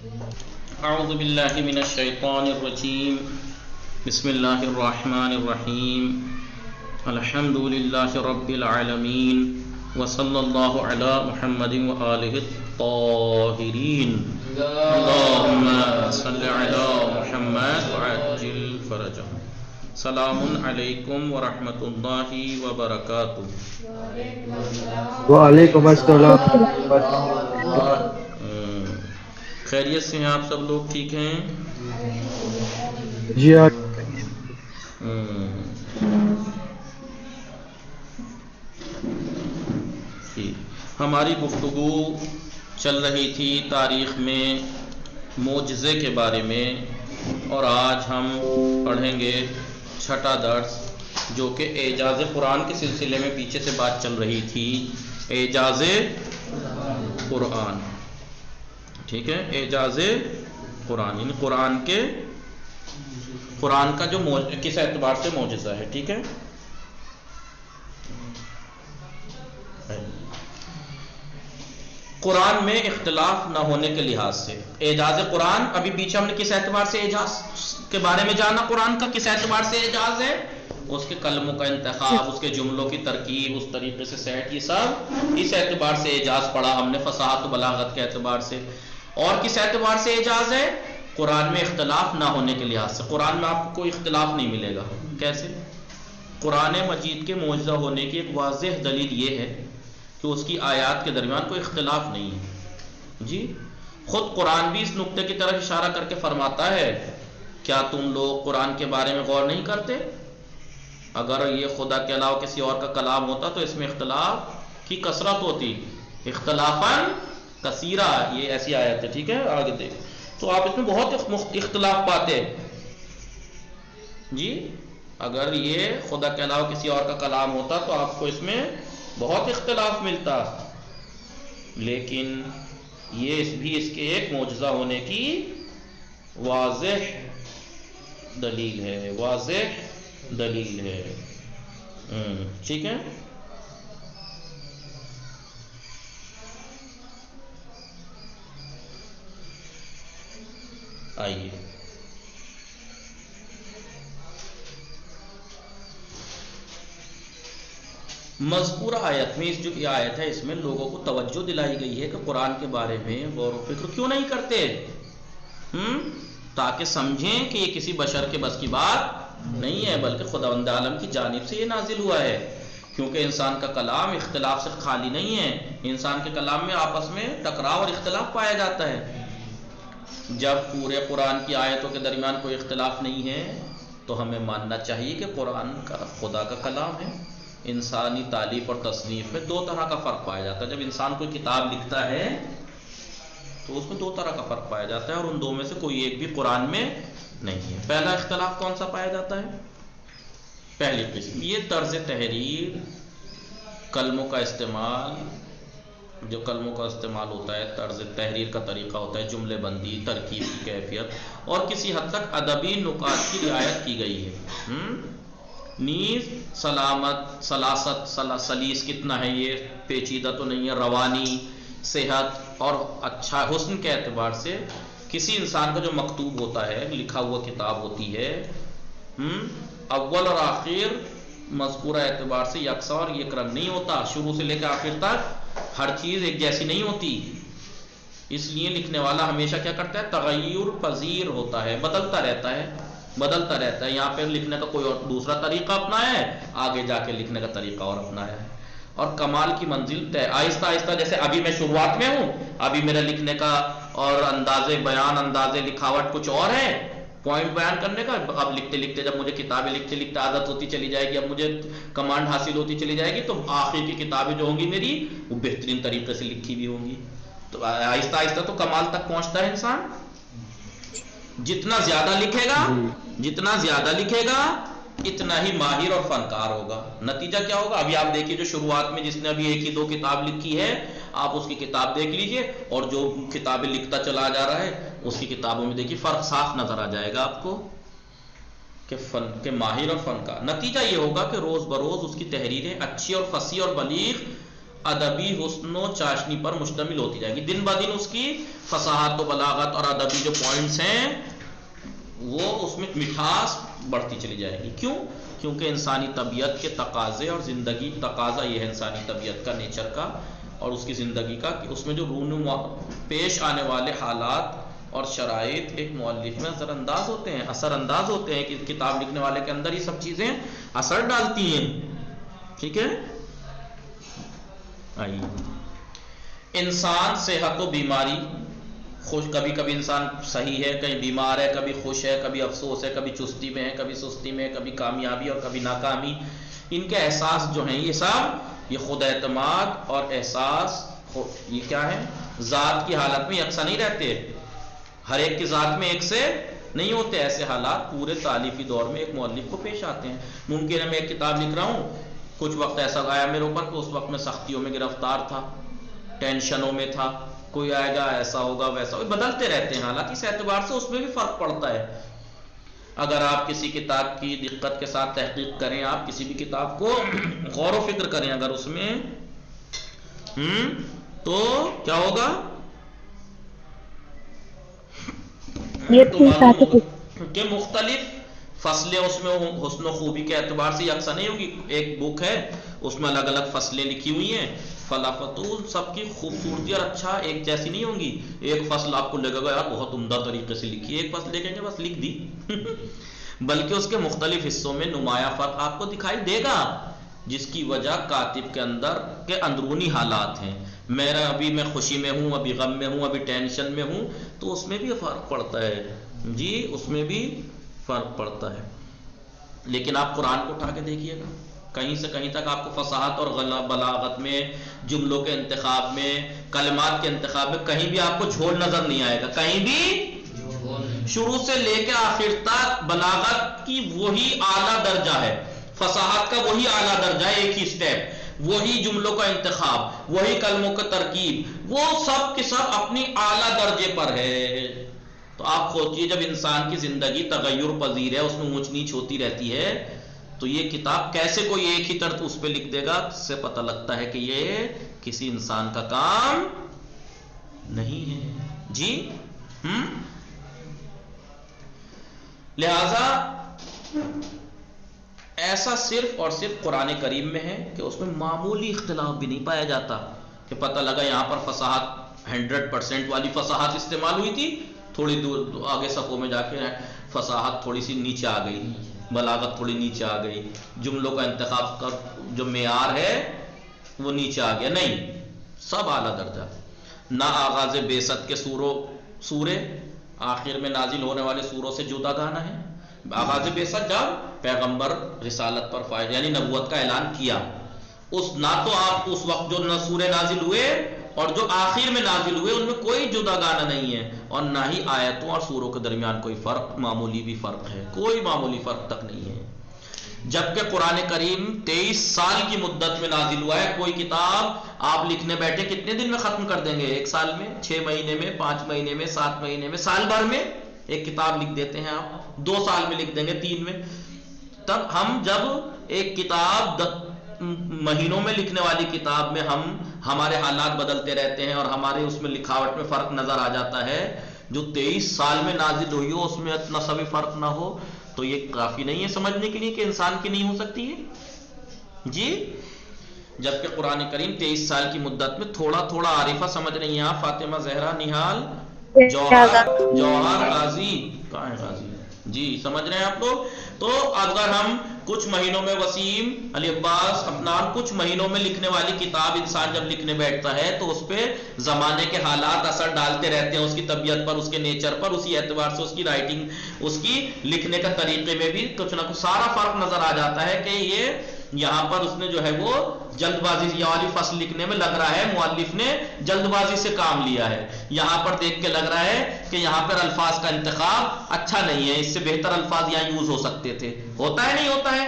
اعوذ باللہ من الشیطان الرجیم بسم اللہ الرحمن الرحیم الحمد للہ رب العالمین وصلی اللہ علی محمد وآلہ الطاہرین اللہم صلی علی محمد وعجل فرجہ. سلام علیکم ورحمۃ اللہ وبرکاتہ. وعلیکم السلام. خیریت سے ہیں آپ سب لوگ؟ ٹھیک ہیں جی ہاں. ہماری گفتگو چل رہی تھی تاریخ میں معجزے کے بارے میں، اور آج ہم پڑھیں گے چھٹا درس، جو کہ اعجاز قرآن کے سلسلے میں پیچھے سے بات چل رہی تھی. اعجاز قرآن، ٹھیک ہے، اعجاز قرآن یعنی قرآن کا جو کس اعتبار سے معجزہ ہے. ٹھیک ہے، قرآن میں اختلاف نہ ہونے کے لحاظ سے اعجاز قرآن. ابھی پیچھے ہم نے کس اعتبار سے اعجاز کے بارے میں جانا، قرآن کا کس اعتبار سے اعجاز ہے، اس کے کلموں کا انتخاب، اس کے جملوں کی ترکیب، اس طریقے سے سیٹ، یہ سب اس اعتبار سے اعجاز پڑھا ہم نے، فصاحت و بلاغت کے اعتبار سے. اور کس اعتبار سے اعجاز ہے؟ قرآن میں اختلاف نہ ہونے کے لحاظ سے. قرآن میں آپ کو کوئی اختلاف نہیں ملے گا. کیسے؟ قرآن مجید کے معجزہ ہونے کی ایک واضح دلیل یہ ہے کہ اس کی آیات کے درمیان کوئی اختلاف نہیں ہے. جی خود قرآن بھی اس نقطے کی طرف اشارہ کر کے فرماتا ہے، کیا تم لوگ قرآن کے بارے میں غور نہیں کرتے؟ اگر یہ خدا کے علاوہ کسی اور کا کلام ہوتا تو اس میں اختلاف کی کثرت ہوتی، اختلافاً کثیرہ. یہ ایسی آیت ہے، ٹھیک ہے، آگے دیکھ تو آپ اس میں بہت اختلاف پاتے. جی اگر یہ خدا کے علاوہ کسی اور کا کلام ہوتا تو آپ کو اس میں بہت اختلاف ملتا، لیکن یہ بھی اس کے ایک معجزہ ہونے کی واضح دلیل ہے، واضح دلیل ہے. ٹھیک ہے، آئیے مذکورہ آیت میں، اس جو یہ آیت ہے اس میں لوگوں کو توجہ دلائی گئی ہے کہ قرآن کے بارے میں غور و فکر کیوں نہیں کرتے، تاکہ سمجھیں کہ یہ کسی بشر کے بس کی بات نہیں ہے، بلکہ خداوند عالم کی جانب سے یہ نازل ہوا ہے. کیونکہ انسان کا کلام اختلاف سے خالی نہیں ہے، انسان کے کلام میں آپس میں ٹکراؤ اور اختلاف پایا جاتا ہے. جب پورے قرآن کی آیتوں کے درمیان کوئی اختلاف نہیں ہے تو ہمیں ماننا چاہیے کہ قرآن کا خدا کا کلام ہے. انسانی تالیف اور تصنیف میں دو طرح کا فرق پایا جاتا ہے. جب انسان کوئی کتاب لکھتا ہے تو اس میں دو طرح کا فرق پایا جاتا ہے، اور ان دو میں سے کوئی ایک بھی قرآن میں نہیں ہے. پہلا اختلاف کون سا پایا جاتا ہے؟ پہلی قسم یہ طرز تحریر، کلموں کا استعمال، جو کلموں کا استعمال ہوتا ہے، طرز تحریر کا طریقہ ہوتا ہے، جملے بندی، ترکیب کی کیفیت، اور کسی حد تک ادبی نکات کی رعایت کی گئی ہے. نیز سلامت، سلاست، سلیس کتنا ہے، یہ پیچیدہ تو نہیں ہے، روانی، صحت اور اچھا حسن کے اعتبار سے کسی انسان کا جو مکتوب ہوتا ہے، لکھا ہوا کتاب ہوتی ہے، اول اور آخر مذکورہ اعتبار سے یکساں اور یک رنگ نہیں ہوتا. شروع سے لے کے آخر تک ہر چیز ایک جیسی نہیں ہوتی. اس لیے لکھنے والا ہمیشہ کیا کرتا ہے؟ تغیر پذیر ہوتا ہے، بدلتا رہتا ہے، بدلتا رہتا ہے. یہاں پہ لکھنے کا کوئی اور دوسرا طریقہ اپنایا ہے، آگے جا کے لکھنے کا طریقہ اور اپنایا ہے. اور کمال کی منزل طے آہستہ آہستہ، جیسے ابھی میں شروعات میں ہوں، ابھی میرا لکھنے کا اور انداز بیان، انداز لکھاوٹ کچھ اور ہے، پوائنٹ بیان کرنے کا. اب لکھتے لکھتے جب مجھے کتابیں لکھتے لکھتے عادت ہوتی چلی جائے گی، اب مجھے کمانڈ حاصل ہوتی چلی جائے گی، تو آخر کی کتابیں جو ہوں گی میری وہ بہترین طریقے سے لکھی بھی ہوں گی. تو آہستہ آہستہ تو کمال تک پہنچتا ہے انسان. جتنا زیادہ لکھے گا، جتنا زیادہ لکھے گا اتنا ہی ماہر اور فنکار ہوگا. نتیجہ کیا ہوگا؟ ابھی آپ دیکھیے جو شروعات میں جس نے ابھی ایک ہی دو کتاب لکھی ہے، آپ اس کی کتاب دیکھ لیجئے، اور جو کتابیں لکھتا چلا جا رہا ہے اس کی کتابوں میں دیکھیے فرق صاف نظر آ جائے گا آپ کو کہ ماہر اور فنکار. نتیجہ یہ ہوگا کہ روز بروز اس کی تحریریں اچھی اور فصیح اور بلیغ ادبی حسن و چاشنی پر مشتمل ہوتی جائے گی. دن بہ دن اس کی فصاحت و بلاغت اور ادبی جو پوائنٹس ہیں وہ اس میں مٹھاس بڑھتی چلی جائے گی. کیوں؟ کیونکہ انسانی طبیعت کے تقاضے اور زندگی تقاضا یہ ہے انسانی طبیعت کا، نیچر کا اور اس کی زندگی کا، کہ اس میں جو رونما پیش آنے والے حالات اور شرائط ایک مؤلف میں اثر انداز ہوتے ہیں، اثر انداز ہوتے ہیں کہ کتاب لکھنے والے کے اندر یہ سب چیزیں اثر ڈالتی ہیں. ٹھیک ہے. آئیے، انسان صحت و بیماری، خوش، کبھی کبھی انسان صحیح ہے، کہیں بیمار ہے، کبھی خوش ہے، کبھی افسوس ہے، کبھی چستی میں ہے، کبھی سستی میں ہے، کبھی کامیابی اور کبھی ناکامی. ان کے احساس جو ہیں یہ سب یہ خود اعتماد اور احساس یہ کیا ہے؟ ذات کی حالت میں یکساں نہیں رہتے، ہر ایک کی ذات میں ایک سے نہیں ہوتے. ایسے حالات پورے تالیفی دور میں ایک مؤلف کو پیش آتے ہیں. ممکن ہے میں ایک کتاب لکھ رہا ہوں، کچھ وقت ایسا آیا میرے اوپر کہ اس وقت میں سختیوں میں گرفتار تھا، ٹینشنوں میں تھا، کوئی آئے گا ایسا ہوگا ویسا ہوگا، بدلتے رہتے ہیں حالات. اس اعتبار سے اس میں بھی فرق پڑتا ہے. اگر آپ کسی کتاب کی دقت کے ساتھ تحقیق کریں، آپ کسی بھی کتاب کو غور و فکر کریں اگر اس میں تو کیا ہوگا؟ یہ تو ٹھیک معلوم ہے. ہوگا کہ مختلف فصلیں اس میں حسن و خوبی کے اعتبار سے یکساں نہیں ہوگی. ایک بک ہے اس میں الگ الگ فصلیں لکھی ہوئی ہیں، فلافتول سب کی خوبصورتی اور اچھا ایک جیسی نہیں ہوں گی. ایک فصل آپ کو لگے گا یار بہت عمدہ طریقے سے لکھی ہے، ایک فصل دیکھیں گے بس لکھ دی بلکہ اس کے مختلف حصوں میں نمایاں فرق آپ کو دکھائی دے گا، جس کی وجہ کاتب کے اندر کے اندرونی حالات ہیں. میرا ابھی میں خوشی میں ہوں، ابھی غم میں ہوں، ابھی ٹینشن میں ہوں، تو اس میں بھی فرق پڑتا ہے جی، اس میں بھی فرق پڑتا ہے. لیکن آپ قرآن کو اٹھا کے دیکھیے گا، کہیں سے کہیں تک آپ کو فصاحت اور بلاغت میں، جملوں کے انتخاب میں، کلمات کے انتخاب میں کہیں بھی آپ کو جھول نظر نہیں آئے گا. کہیں بھی شروع سے لے کے آخر تک بلاغت کی وہی اعلیٰ درجہ ہے، فصاحت کا وہی اعلیٰ درجہ ہے، ایک ہی سٹیپ، وہی جملوں کا انتخاب، وہی کلموں کا ترکیب، وہ سب کے سب اپنی اعلیٰ درجے پر ہے. تو آپ سوچیے جب انسان کی زندگی تغیر پذیر ہے، اس میں اونچ نیچ ہوتی رہتی ہے، تو یہ کتاب کیسے کوئی ایک ہی طرح اس پہ لکھ دے گا؟ اس سے پتہ لگتا ہے کہ یہ کسی انسان کا کام نہیں ہے جی. لہذا ایسا صرف اور صرف قرآن کریم میں ہے کہ اس میں معمولی اختلاف بھی نہیں پایا جاتا کہ پتہ لگا یہاں پر فصاحت 100% والی فصاحت استعمال ہوئی تھی، تھوڑی دور آگے صفوں میں جا کے فصاحت تھوڑی سی نیچے آ گئی، بلاغت تھوڑی نیچے آ گئی، جملوں کا انتخاب کا جو معیار ہے وہ نیچے آ گیا. نہیں، سب اعلیٰ درجہ. نہ آغاز بعثت کے سورے آخر میں نازل ہونے والے سوروں سے جدا گانا ہے. آغاز بعثت جب پیغمبر رسالت پر فائز یعنی نبوت کا اعلان کیا، اس نہ تو آپ اس وقت جو نہ سورے نازل ہوئے اور جو آخر میں نازل ہوئے ان میں کوئی جدا گانا نہیں ہے، اور نہ ہی آیتوں اور سوروں کے درمیان کوئی فرق، معمولی بھی فرق ہے، کوئی معمولی فرق تک نہیں ہے. جبکہ قرآن کریم 23 سال کی مدت میں نازل ہوا ہے. کوئی کتاب آپ لکھنے بیٹھے کتنے دن میں ختم کر دیں گے؟ 1 سال میں، 6 مہینے میں، 5 مہینے میں، 7 مہینے میں، سال بھر میں ایک کتاب لکھ دیتے ہیں آپ. 2 سال میں لکھ دیں گے، 3 میں. تب ہم جب ایک کتاب مہینوں میں لکھنے والی کتاب میں ہمارے حالات بدلتے رہتے ہیں اور ہمارے اس میں لکھاوٹ میں فرق نظر آ جاتا ہے، جو 23 سال میں نازل ہوئی ہو اس میں اتنا سا بھی فرق نہ ہو، تو یہ کافی نہیں ہے سمجھنے کے لیے کہ انسان کی نہیں ہو سکتی ہے جی. جبکہ قرآن کریم 23 سال کی مدت میں تھوڑا تھوڑا عارفہ سمجھ رہی ہیں آپ، فاطمہ زہرا، نہال، جوہر غازی، کہاں ہے غازی جی، سمجھ رہے ہیں آپ لوگ. تو اگر ہم کچھ مہینوں میں، وسیم، علی عباس، افنان، کچھ مہینوں میں لکھنے والی کتاب انسان جب لکھنے بیٹھتا ہے تو اس پہ زمانے کے حالات اثر ڈالتے رہتے ہیں، اس کی طبیعت پر، اس کے نیچر پر، اسی اعتبار سے اس کی رائٹنگ، اس کی لکھنے کا طریقے میں بھی کچھ نہ کچھ سارا فرق نظر آ جاتا ہے کہ یہ یہاں پر اس نے جو ہے وہ جلد بازی یہ والی فصل لکھنے میں لگ رہا ہے مؤلف نے جلد بازی سے کام لیا ہے. یہاں پر دیکھ کے لگ رہا ہے کہ یہاں پر الفاظ کا انتخاب اچھا نہیں ہے، اس سے بہتر الفاظ یہاں یوز ہو سکتے تھے. ہوتا ہے نہیں ہوتا ہے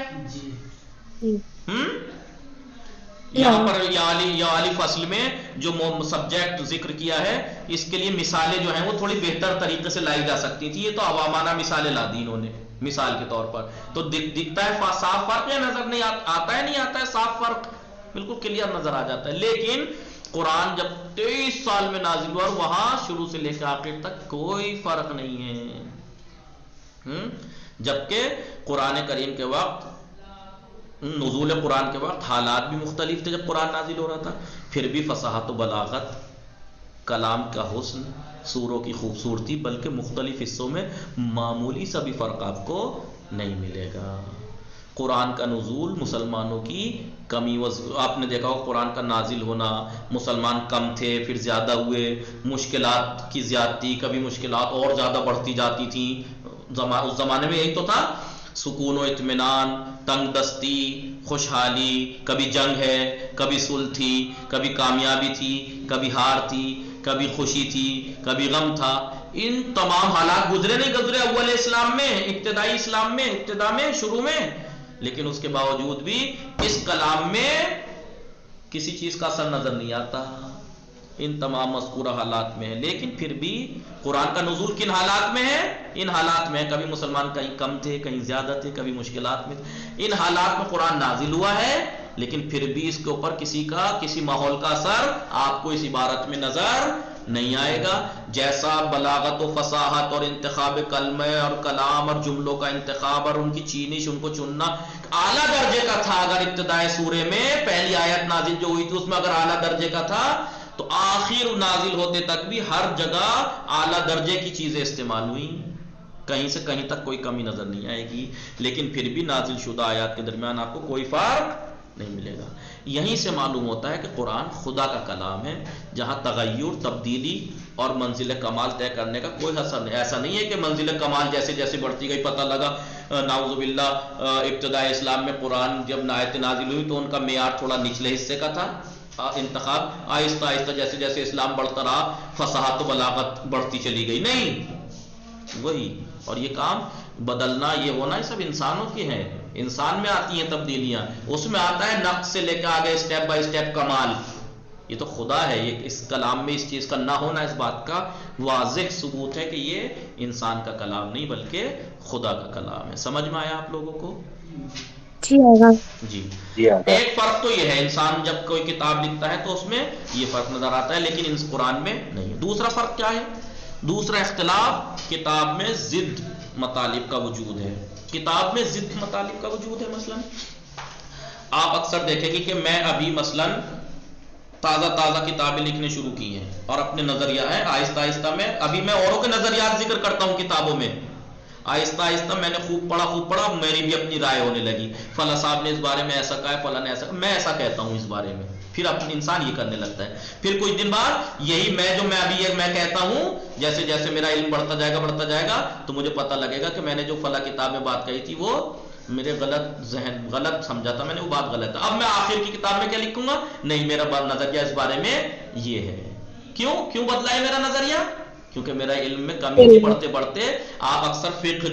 یہاں پر یہ والی فصل میں جو سبجیکٹ ذکر کیا ہے اس کے لیے مثالیں جو ہیں وہ تھوڑی بہتر طریقے سے لائی جا سکتی تھی. یہ تو عوامانہ مثالیں لا دی انہوں نے مثال کے طور پر. تو دکھتا ہے صاف فرق یا نظر نہیں آتا ہے؟ نہیں آتا ہے صاف فرق، بالکل کلیئر نظر آ جاتا ہے. لیکن قرآن جب 23 سال میں نازل ہوا، وہاں شروع سے لے کے آخر تک کوئی فرق نہیں ہے. جبکہ قرآن کریم کے وقت، نزول قرآن کے وقت حالات بھی مختلف تھے. جب قرآن نازل ہو رہا تھا پھر بھی فصاحت و بلاغت، کلام کا حسن، سوروں کی خوبصورتی، بلکہ مختلف حصوں میں معمولی سا بھی فرق آپ کو نہیں ملے گا. قرآن کا نزول مسلمانوں کی کمی آپ نے دیکھا ہو، قرآن کا نازل ہونا، مسلمان کم تھے پھر زیادہ ہوئے، مشکلات کی زیادتی، کبھی مشکلات اور زیادہ بڑھتی جاتی تھیں. اس زمانے میں یہی تو تھا، سکون و اطمینان، تنگ دستی، خوشحالی، کبھی جنگ ہے، کبھی صلح تھی، کبھی کامیابی تھی، کبھی ہار تھی، کبھی خوشی تھی، کبھی غم تھا. ان تمام حالات گزرے نہیں گزرے اول اسلام میں، ابتدائی اسلام میں، ابتدا میں، شروع میں، لیکن اس کے باوجود بھی اس کلام میں کسی چیز کا اثر نظر نہیں آتا ان تمام مذکورہ حالات میں ہے. لیکن پھر بھی قرآن کا نزول کن حالات میں ہے؟ ان حالات میں. کبھی مسلمان کہیں کم تھے، کہیں زیادہ تھے، کبھی مشکلات میں تھے. ان حالات میں قرآن نازل ہوا ہے، لیکن پھر بھی اس کے اوپر کسی ماحول کا اثر آپ کو اس عبارت میں نظر نہیں آئے گا. جیسا بلاغت و فصاحت اور انتخاب کلمہ اور کلام اور جملوں کا انتخاب اور ان کی چینش، ان کو چننا اعلیٰ درجے کا تھا. اگر ابتدائے سورے میں پہلی آیت نازل جو ہوئی تھی اس میں اگر اعلیٰ درجے کا تھا، تو آخر نازل ہوتے تک بھی ہر جگہ اعلیٰ درجے کی چیزیں استعمال ہوئی، کہیں سے کہیں تک کوئی کمی نظر نہیں آئے گی. لیکن پھر بھی نازل شدہ آیات کے درمیان آپ کو کوئی فرق نہیں ملے گا. یہیں سے معلوم ہوتا ہے کہ قرآن خدا کا کلام ہے، جہاں تغیر، تبدیلی اور منزل کمال طے کرنے کا کوئی اثر نہیں. ایسا نہیں ہے کہ منزل کمال جیسے جیسے بڑھتی گئی، پتہ لگا نعوذ باللہ ابتدائی اسلام میں قرآن جب آیت نازل ہوئی تو ان کا معیار تھوڑا نچلے حصے کا تھا، انتخاب آہستہ آہستہ جیسے جیسے اسلام بڑھتا رہا فصاحت و بلاغت بڑھتی چلی گئی. نہیں، وہی. اور یہ کام بدلنا، یہ ہونا، یہ سب انسانوں کی ہیں. انسان میں آتی ہیں تبدیلیاں، اس میں آتا ہے نقص سے لے کے آگے اسٹیپ بائی اسٹیپ کمال. یہ تو خدا ہے. یہ اس کلام میں اس چیز کا نہ ہونا اس بات کا واضح ثبوت ہے کہ یہ انسان کا کلام نہیں بلکہ خدا کا کلام ہے. سمجھ میں آیا آپ لوگوں کو؟ جی آگا. جی. ایک فرق تو یہ ہے، انسان جب کوئی کتاب لکھتا ہے تو اس میں یہ فرق نظر آتا ہے، لیکن اس قرآن میں نہیں. دوسرا فرق کیا ہے؟ دوسرا اختلاف، کتاب میں ضد مطالب کا وجود ہے. کتاب میں ضد مطالب کا وجود ہے. مثلا آپ اکثر دیکھیں گے کہ میں ابھی مثلا تازہ کتابیں لکھنے شروع کی ہیں اور اپنے نظریہ ہیں، آہستہ آہستہ ابھی میں اوروں کے نظریات ذکر کرتا ہوں کتابوں میں. آہستہ آہستہ میں نے خوب پڑھا، میری بھی اپنی رائے ہونے لگی. فلاں صاحب نے اس بارے میں ایسا کہا ہے، فلاں نے ایسا کہا، میں ایسا کہتا ہوں اس بارے میں. پھر اپنے انسان یہ کرنے لگتا ہے. پھر کچھ دن بعد یہی میں کہتا ہوں، جیسے جیسے میرا علم بڑھتا جائے گا تو مجھے پتہ لگے گا کہ میں نے جو فلاں کتاب میں بات کہی تھی وہ میرے غلط سمجھا تھا، میں نے وہ بات غلط ہے. اب میں آخر کی کتاب میں کیا لکھوں گا؟ نہیں، میرا نظریہ اس بارے میں یہ ہے. کیوں بدلا ہے میرا نظریہ؟ کیونکہ میرا علم میں کمی تھی. بڑھتے آپ اکثر فقہ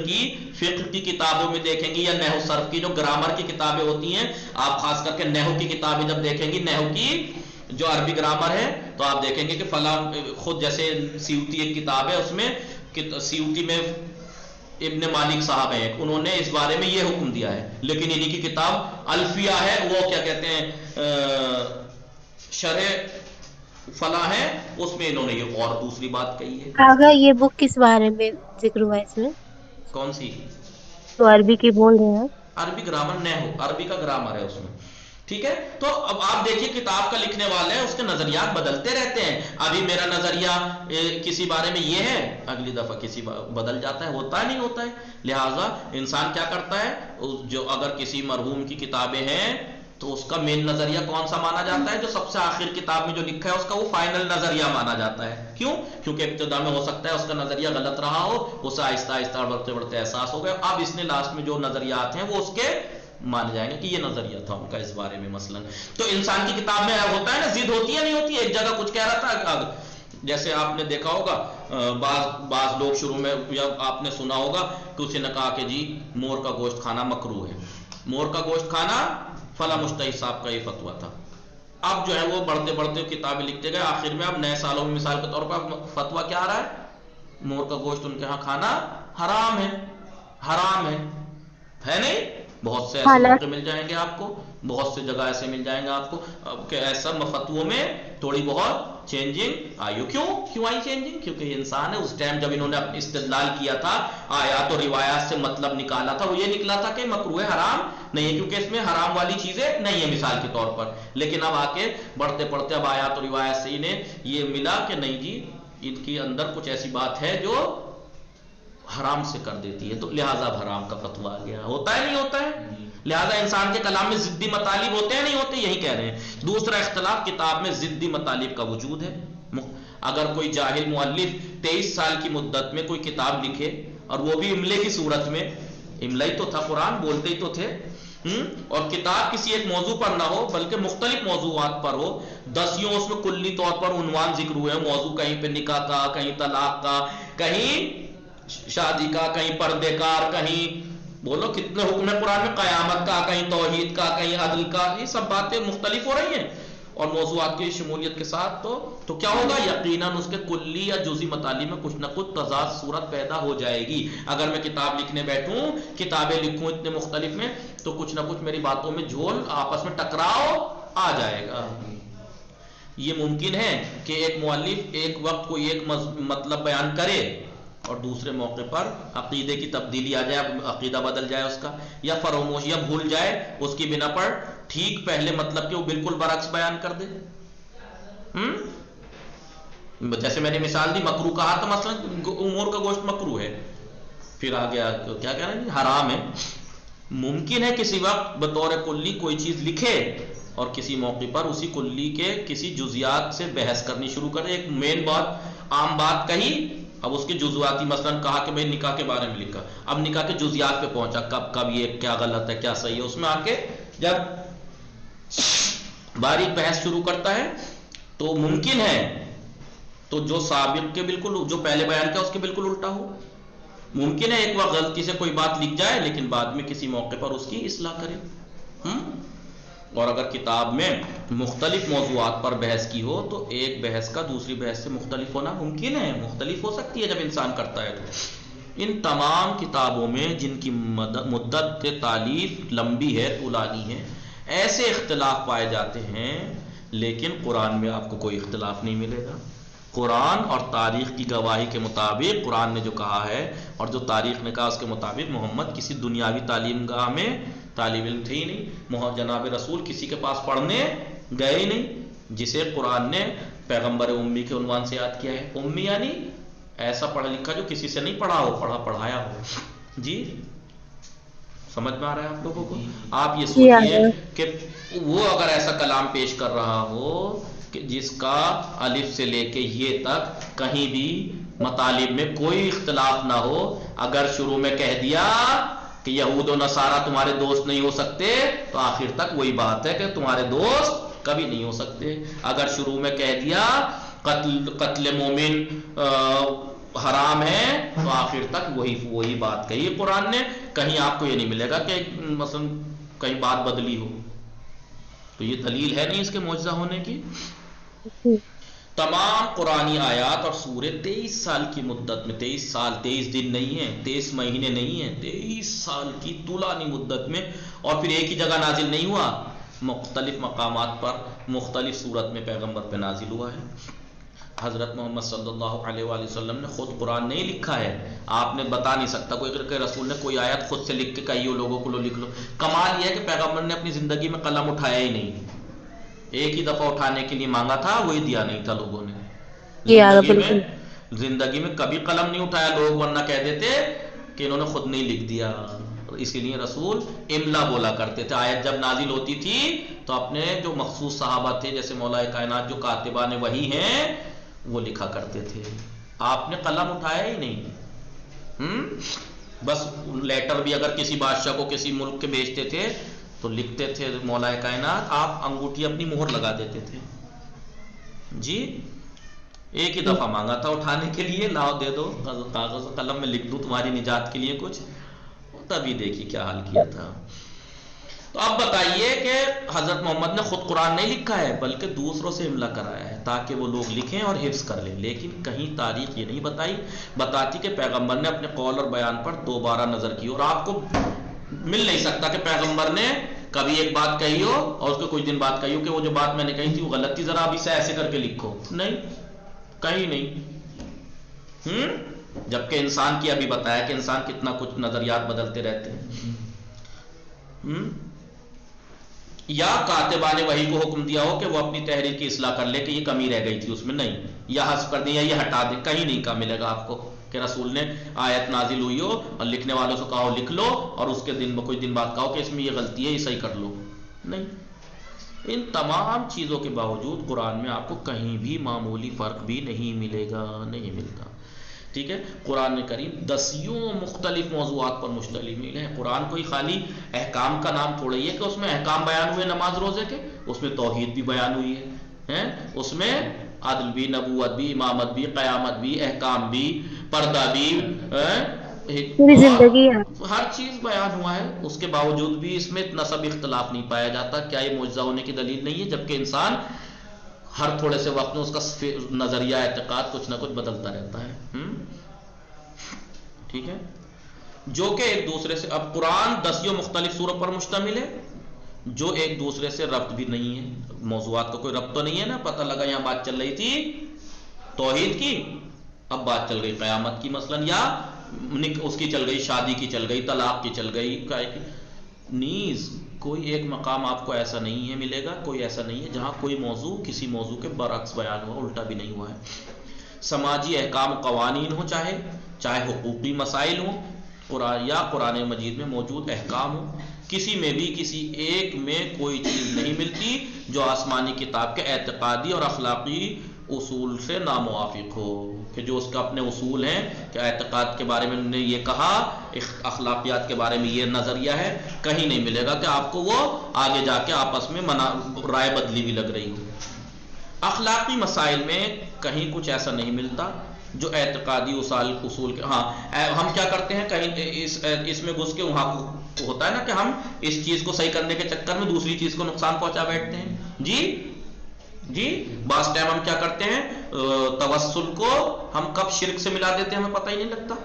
کی کتابوں میں دیکھیں گی، یا نحو صرف کی جو گرامر کی کتابیں ہوتی ہیں، آپ خاص کر کے نحو کی کتابیں جب دیکھیں گی، نحو کی جو عربی گرامر ہے، تو آپ دیکھیں گے کہ فلاں خود جیسے سیوطی ایک کتاب ہے، اس میں سیوطی میں ابن مالک صاحب ہیں، انہوں نے اس بارے میں یہ حکم دیا ہے. لیکن انہی کی کتاب الفیہ ہے، وہ کیا کہتے ہیں، شرح فلاں ہے، اس میں انہوں نے یہ اور دوسری بات کہی ہے. آگا یہ بک کس بارے میں ذکر ہوا ہے اس میں؟ کون سی؟ تو عربی کی بول رہے ہیں. عربی گرامر نحو، عربی کا گرامر ہے اس میں. ٹھیک ہے. تو اب آپ دیکھیے کتاب کا لکھنے والے اس کے نظریات بدلتے رہتے ہیں. ابھی میرا نظریہ کسی بارے میں یہ ہے، اگلی دفعہ کسی بدل جاتا ہے، ہوتا ہے نہیں ہوتا ہے. لہٰذا انسان کیا کرتا ہے، جو اگر کسی مرحوم کی کتابیں ہیں تو اس کا مین نظریہ کون سا مانا جاتا ہے؟ جو سب سے آخر کتاب میں جو لکھا ہے اس کا وہ فائنل نظریہ مانا جاتا ہے. کیوں؟ کیونکہ ابتدا میں ہو سکتا ہے اس کا نظریہ غلط رہا ہو، اسے آہستہ آہستہ بڑھتے احساس ہو گیا، اب اس نے لاسٹ میں جو نظریات ہیں وہ اس کے مانے جائیں گے کہ یہ نظریہ تھا ان کا اس بارے میں. مثلا تو انسان کی کتاب میں ہوتا ہے نا، ضد ہوتی ہے نہیں ہوتی ہے. ایک جگہ کچھ کہہ رہا تھا، جیسے آپ نے دیکھا ہوگا بعض لوگ شروع میں، یا آپ نے سنا ہوگا کہ اسے نے کہا کہ جی مور کا گوشت کھانا مکروہ ہے، مور کا گوشت کھانا فلاں مجتہد صاحب کا یہ فتویٰ تھا. اب جو ہے وہ بڑھتے کتابیں لکھتے گئے، آخر میں اب نئے سالوں میں مثال کے طور پر فتویٰ کیا آ رہا ہے؟ مور کا گوشت ان کے ہاں کھانا حرام ہے نہیں. بہت سے ایسے موقع مل جائیں گے آپ کو، بہت سے جگہ ایسے مل جائیں گے آپ کو کہ ایسا فتووں میں تھوڑی بہت چینجنگ آئی. کیوں آئی چینجنگ؟ کیونکہ یہ انسان ہے. اس ٹائم جب انہوں نے استدلال کیا تھا آیات اور روایات سے مطلب نکالا تھا، وہ یہ نکلا تھا کہ مکروہ حرام نہیں ہے کیونکہ اس میں حرام والی چیزیں نہیں ہیں مثال کے طور پر. لیکن اب آ کے بڑھتے پڑھتے اب آیات اور روایات سے انہیں یہ ملا کہ نہیں جی ان کے اندر کچھ ایسی بات ہے جو حرام سے کر دیتی ہے، تو لہٰذا حرام کا فتویٰ آ گیا. ہوتا ہے نہیں ہوتا ہے؟ لہٰذا انسان کے کلام میں ضدی مطالب ہوتے ہیں نہیں ہوتے؟ یہی کہہ رہے ہیں. دوسرا اختلاف، کتاب میں ضدی مطالب کا وجود ہے. اگر کوئی جاہل مؤلف 23 سال کی مدت میں کوئی کتاب لکھے اور وہ بھی املے کی صورت میں، املا ہی تو تھا، قرآن بولتے ہی تو تھے، اور کتاب کسی ایک موضوع پر نہ ہو بلکہ مختلف موضوعات پر ہو، 10 اس میں کلی طور پر عنوان ذکر ہوئے ہیں، موضوع کہیں پہ نکاح کا، کہیں طلاق کا، کہیں شادی کا، کہیں پردے کا، کہیں بولو کتنے حکم ہے قرآن میں، قیامت کا، کہیں توحید کا، کہیں عدل کا، یہ سب باتیں مختلف ہو رہی ہیں اور موضوعات کی شمولیت کے ساتھ تو کیا ہوگا؟ یقیناً اس کے کلی یا جزئی مطالب میں کچھ نہ کچھ تضاد صورت پیدا ہو جائے گی. اگر میں کتاب لکھنے بیٹھوں، کتابیں لکھوں اتنے مختلف میں، تو کچھ نہ کچھ میری باتوں میں جھول، آپس میں ٹکراؤ آ جائے گا. یہ ممکن ہے کہ ایک مؤلف ایک وقت کوئی ایک مطلب بیان کرے اور دوسرے موقع پر عقیدے کی تبدیلی آ جائے، عقیدہ بدل جائے اس کا، یا فراموش یا بھول جائے، اس کی بنا پر ٹھیک پہلے مطلب کہ وہ بالکل برعکس بیان کر دے. جیسے میں نے مثال دی، مکروہ کہا تھا مثلا امور کا گوشت مکروہ ہے، پھر آ گیا کیا کہہ رہے ہیں حرام ہے. ممکن ہے کسی وقت بطور کلی کوئی چیز لکھے اور کسی موقع پر اسی کلی کے کسی جزیات سے بحث کرنی شروع کرے. ایک مین بات، عام بات کہی، اب اس کے جزواتی مثلا کہا کہ میں نکاح کے بارے میں لکھا، اب نکاح کے جزیات پہ پہنچا، کب یہ کیا غلط ہے کیا صحیح ہے، اس میں آ کے جب باریک بحث شروع کرتا ہے تو ممکن ہے تو جو سابق کے بالکل، جو پہلے بیان کیا اس کے بالکل الٹا ہو. ممکن ہے ایک وقت غلطی سے کوئی بات لکھ جائے لیکن بعد میں کسی موقع پر اس کی اصلاح کرے. اور اگر کتاب میں مختلف موضوعات پر بحث کی ہو تو ایک بحث کا دوسری بحث سے مختلف ہونا ممکن ہے، مختلف ہو سکتی ہے جب انسان کرتا ہے. تو ان تمام کتابوں میں جن کی مدت تالیف لمبی ہے، طولانی ہے، ایسے اختلاف پائے جاتے ہیں، لیکن قرآن میں آپ کو کوئی اختلاف نہیں ملے گا. قرآن اور تاریخ کی گواہی کے مطابق قرآن نے جو کہا ہے اور جو تاریخ نے کہا اس کے مطابق محمد کسی دنیاوی تعلیم گاہ میں طالب علم تھے ہی نہیں. جناب رسول کسی کے پاس پڑھنے گئے ہی نہیں، جسے قرآن نے پیغمبر امی کے عنوان سے یاد کیا ہے. امی یعنی ایسا پڑھا لکھا جو کسی سے نہیں پڑھا ہو، پڑھایا ہو. جی سمجھ میں آ رہا ہے آپ لوگوں کو؟ آپ یہ سوچئے کہ وہ اگر ایسا کلام پیش کر رہا ہو کہ جس کا الف سے لے کے یہ تک کہیں بھی مطالب میں کوئی اختلاف نہ ہو، اگر شروع میں کہہ دیا کہ یہود و نصارہ تمہارے دوست نہیں ہو سکتے تو آخر تک وہی بات ہے کہ تمہارے دوست کبھی نہیں ہو سکتے. اگر شروع میں کہہ دیا قتل مومن حرام ہے تو آخر تک وہی بات کہی قرآن نے. کہیں آپ کو یہ نہیں ملے گا کہ مثلا کہیں بات بدلی ہو. تو یہ دلیل ہے نہیں اس کے معجزہ ہونے کی. تمام قرآنی آیات اور سورے 23 سال کی مدت میں، 23 سال 23 دن نہیں ہیں، 23 مہینے نہیں ہیں، 23 سال کی طولانی مدت میں، اور پھر ایک ہی جگہ نازل نہیں ہوا، مختلف مقامات پر مختلف صورت میں پیغمبر پہ نازل ہوا ہے. حضرت محمد صلی اللہ علیہ وآلہ وسلم نے خود قرآن نہیں لکھا ہے. آپ نے بتا نہیں سکتا کوئی کہ رسول نے کوئی آیت خود سے لکھ کے کہی ہو لوگوں کو لو لکھ لو. کمال یہ ہے کہ پیغمبر نے اپنی زندگی میں قلم اٹھایا ہی نہیں. ایک ہی دفعہ اٹھانے کے لیے مانگا تھا، وہی دیا نہیں تھا لوگوں نے. زندگی میں کبھی قلم نہیں اٹھایا لوگ، ورنہ کہہ دیتے کہ انہوں نے خود نہیں لکھ دیا. اسی لیے رسول املا بولا کرتے تھے. آیت جب نازل ہوتی تھی تو اپنے جو مخصوص صحابہ تھے جیسے مولا کائنات جو کاتبان وحی ہیں وہ لکھا کرتے تھے. آپ نے قلم اٹھایا ہی نہیں. بس لیٹر بھی اگر کسی بادشاہ کو کسی ملک کے بھیجتے تھے تو لکھتے تھے مولا کائنات، آپ انگوٹھی اپنی مہر لگا دیتے تھے. جی ایک ہی دفعہ مانگا تھا اٹھانے کے لیے، لاؤ دے دو کاغذ قلم میں لکھ دوں تمہاری نجات کے لیے کچھ. تبھی دیکھیے کیا حال کیا تھا. تو اب بتائیے کہ حضرت محمد نے خود قرآن نہیں لکھا ہے بلکہ دوسروں سے املا کرایا ہے تاکہ وہ لوگ لکھیں اور حفظ کر لیں. لیکن کہیں تاریخ یہ نہیں بتاتی کہ پیغمبر نے اپنے قول اور بیان پر دوبارہ نظر کی. اور آپ کو مل نہیں سکتا کہ پیغمبر نے کبھی ایک بات کہی ہو اور اس کو کچھ دن بعد کہی ہو کہ وہ جو بات میں نے کہی تھی وہ غلط تھی، ذرا ابھی سے ایسے کر کے لکھو، نہیں، کہیں نہیں۔ جبکہ انسان کی ابھی بتایا کہ انسان کتنا کچھ نظریات بدلتے رہتے ہیں۔ یا کاتبان وحی کو حکم دیا ہو کہ وہ اپنی تحریر کی اصلاح کر لے کہ یہ کمی رہ گئی تھی اس میں، نہیں، یا حذف کر دیں یا یہ ہٹا دیں، کہیں نہیں کہا ملے گا آپ کو کہ رسول نے آیت نازل ہوئی ہو اور لکھنے والوں سے کہا ہو لکھ لو اور اس کے کچھ دن بعد کہا ہو کہ اس میں یہ غلطی ہے یہ صحیح کر لو، نہیں۔ ان تمام چیزوں کے باوجود قرآن میں آپ کو کہیں بھی معمولی فرق بھی نہیں ملے گا، نہیں ملتا، ٹھیک ہے۔ قرآن کریم 10 مختلف موضوعات پر مشتمل ہے۔ قرآن کوئی خالی احکام کا نام تھوڑا ہی ہے کہ اس میں احکام بیان ہوئے نماز روزے کے، اس میں توحید بھی بیان ہوئی ہے، اس میں عدل بھی، نبوت بھی، امامت بھی، قیامت بھی، احکام بھی، پردہ بھی، پوری زندگی ہے۔ ہر چیز بیان ہوا ہے۔ اس کے باوجود بھی اس میں اتنا سب اختلاف نہیں پایا جاتا۔ کیا یہ معجزہ ہونے کی دلیل نہیں ہے؟ جبکہ انسان ہر تھوڑے سے وقت میں اس کا نظریہ اعتقاد کچھ نہ کچھ بدلتا رہتا ہے، ٹھیک ہے، جو کہ ایک دوسرے سے، اب قرآن 10 مختلف سوروں پر مشتمل ہے جو ایک دوسرے سے ربط بھی نہیں ہے، موضوعات کا کوئی ربط تو نہیں ہے نا، پتہ لگا یہاں بات چل رہی تھی توحید کی، اب بات چل گئی قیامت کی مثلا، یا اس کی چل گئی، شادی کی چل گئی، طلاق کی چل گئی، نیز کوئی ایک مقام آپ کو ایسا نہیں ہے ملے گا، کوئی ایسا نہیں ہے جہاں کوئی موضوع کسی موضوع کے برعکس بیان ہوا، الٹا بھی نہیں ہوا ہے۔ سماجی احکام قوانین ہوں، چاہے حقوقی مسائل ہوں، قرآن یا قرآن مجید میں موجود احکام ہوں، کسی میں بھی کسی ایک میں کوئی چیز نہیں ملتی جو آسمانی کتاب کے اعتقادی اور اخلاقی اصول سے ناموافق ہو، کہ جو اس کا اپنے اصول ہیں کہ اعتقاد کے بارے میں انہوں نے یہ کہا، اخلاقیات کے بارے میں یہ نظریہ ہے، کہیں نہیں ملے گا کہ آپ کو وہ آگے جا کے آپس میں رائے بدلی بھی لگ رہی ہو۔ اخلاقی مسائل میں کہیں کچھ ایسا نہیں ملتا جو اعتقادی اصول کے، ہاں ہم کیا کرتے ہیں کہیں اس میں گھس کے وہاں ہوتا ہے نا کہ ہم اس چیز کو صحیح کرنے کے چکر میں دوسری چیز کو نقصان پہنچا بیٹھتے ہیں، جی بعض ٹائم ہم کیا کرتے ہیں توسل کو ہم کب شرک سے ملا دیتے ہیں ہمیں پتہ ہی نہیں لگتا،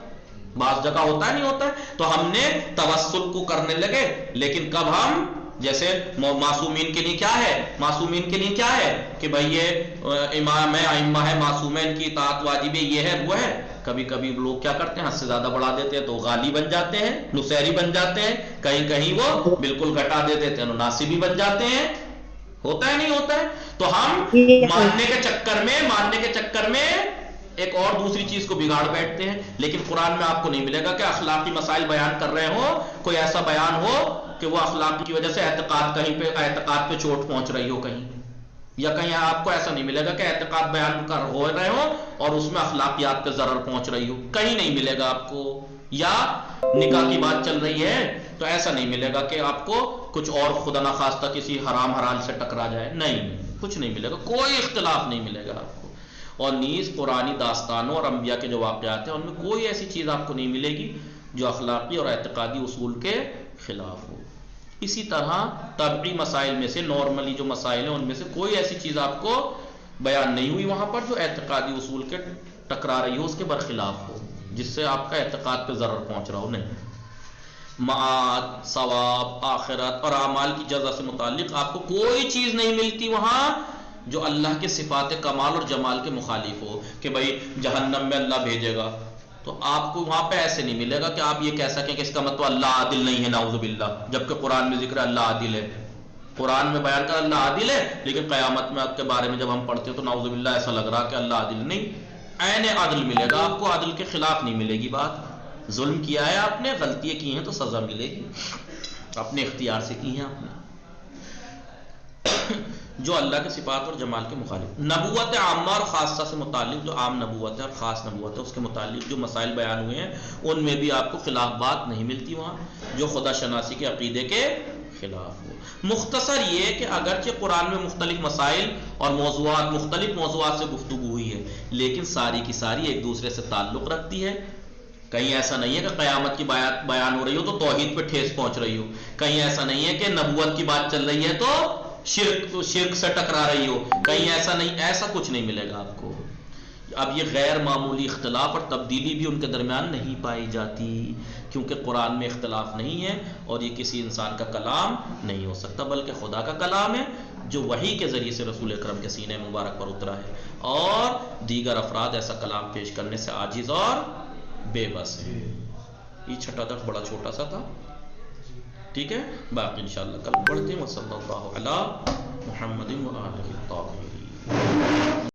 بعض جگہ ہوتا ہے نہیں ہوتا ہے، تو ہم نے توسل کو کرنے لگے، لیکن کب ہم جیسے معصومین کے لیے کیا ہے، معصومین کے لیے کیا ہے کہ بھائی یہ امام ہے، ائمہ ہے، معصوم ہے، ان کی اطاعت واجب ہے، یہ ہے وہ ہے، کبھی کبھی لوگ کیا کرتے ہیں حد سے زیادہ بڑھا دیتے ہیں تو غالی بن جاتے ہیں، نصیری بن جاتے ہیں، کہیں وہ بالکل گھٹا دے دیتے ہیں، ناصبی بن جاتے ہیں، ہوتا ہے نہیں ہوتا ہے، تو ہم ماننے کے چکر میں ایک اور دوسری چیز کو بگاڑ بیٹھتے ہیں۔ لیکن قرآن میں آپ کو نہیں ملے گا کہ اخلاقی مسائل بیان کر رہے ہو، کوئی ایسا بیان ہو کہ وہ اخلاق کی وجہ سے اعتقاد پہ چوٹ پہنچ رہی ہو کہیں، یا کہیں آپ کو ایسا نہیں ملے گا کہ اعتقاد بیان کر ہو رہے ہو اور اس میں اخلاقیات پہ ضرر پہنچ رہی ہو، کہیں نہیں ملے گا آپ کو۔ یا نکاح کی بات چل رہی ہے تو ایسا نہیں ملے گا کہ آپ کو کچھ اور خدا نخواستہ کسی حرام حلال سے ٹکرا جائے، نہیں، کچھ نہیں ملے گا، کوئی اختلاف نہیں ملے گا آپ کو۔ اور نیز قرآنی داستانوں اور انبیاء کے جو واقعات ہیں ان میں کوئی ایسی چیز آپ کو نہیں ملے گی جو اخلاقی اور اعتقادی اصول کے خلاف ہو۔ اسی طرح طبعی مسائل میں سے، نارملی جو مسائل ہیں ان میں سے کوئی ایسی چیز آپ کو بیان نہیں ہوئی وہاں پر جو اعتقادی اصول کے ٹکرا رہی ہو، اس کے برخلاف ہو، جس سے آپ کا اعتقاد پہ ضرر پہنچ رہا ہو، نہیں۔ معاد، ثواب، آخرت اور اعمال کی جزا سے متعلق آپ کو کوئی چیز نہیں ملتی وہاں جو اللہ کے صفات کمال اور جمال کے مخالف ہو، کہ بھائی جہنم میں اللہ بھیجے گا، تو آپ کو وہاں پہ ایسے نہیں ملے گا کہ آپ یہ کہہ سکیں کہ اس کا مطلب اللہ عادل نہیں ہے، نعوذ باللہ، جبکہ قرآن میں ذکر اللہ عادل ہے، قرآن میں بیان کر اللہ عادل ہے، لیکن قیامت میں کے بارے میں جب ہم پڑھتے ہیں تو نعوذ باللہ ایسا لگ رہا کہ اللہ عادل نہیں، عین عدل ملے گا آپ کو، عدل کے خلاف نہیں ملے گی بات۔ ظلم کیا ہے آپ نے، غلطیاں کی ہیں تو سزا ملے گی، اپنے اختیار سے کی ہیں آپ نے، جو اللہ کے صفات اور جمال کے مخالف۔ نبوت عامہ اور خاصہ سے متعلق جو عام نبوت ہے اور خاص نبوت ہے اس کے متعلق جو مسائل بیان ہوئے ہیں ان میں بھی آپ کو خلاف بات نہیں ملتی وہاں جو خدا شناسی کے عقیدے کے خلاف ہو۔ مختصر یہ کہ اگرچہ قرآن میں مختلف مسائل اور مختلف موضوعات سے گفتگو ہوئی ہے، لیکن ساری کی ساری ایک دوسرے سے تعلق رکھتی ہے۔ کہیں ایسا نہیں ہے کہ قیامت کی بات بیان ہو رہی ہو تو توحید پہ ٹھیس پہنچ رہی ہو، کہیں ایسا نہیں ہے کہ نبوت کی بات چل رہی ہے تو شرک سے ٹکرا رہی ہو، کہیں ایسا نہیں، ایسا کچھ نہیں ملے گا آپ کو۔ اب یہ غیر معمولی اختلاف اور تبدیلی بھی ان کے درمیان نہیں پائی جاتی، کیونکہ قرآن میں اختلاف نہیں ہے اور یہ کسی انسان کا کلام نہیں ہو سکتا، بلکہ خدا کا کلام ہے جو وحی کے ذریعے سے رسول اکرم کے سینے مبارک پر اترا ہے، اور دیگر افراد ایسا کلام پیش کرنے سے عاجز اور بے بس ہیں۔ یہ چھٹا درس بڑا چھوٹا سا تھا، ٹھیک ہے، باقی انشاءاللہ کل پڑھتے ہیں۔ وصلی اللہ علی محمد و آلہ الطاہرین۔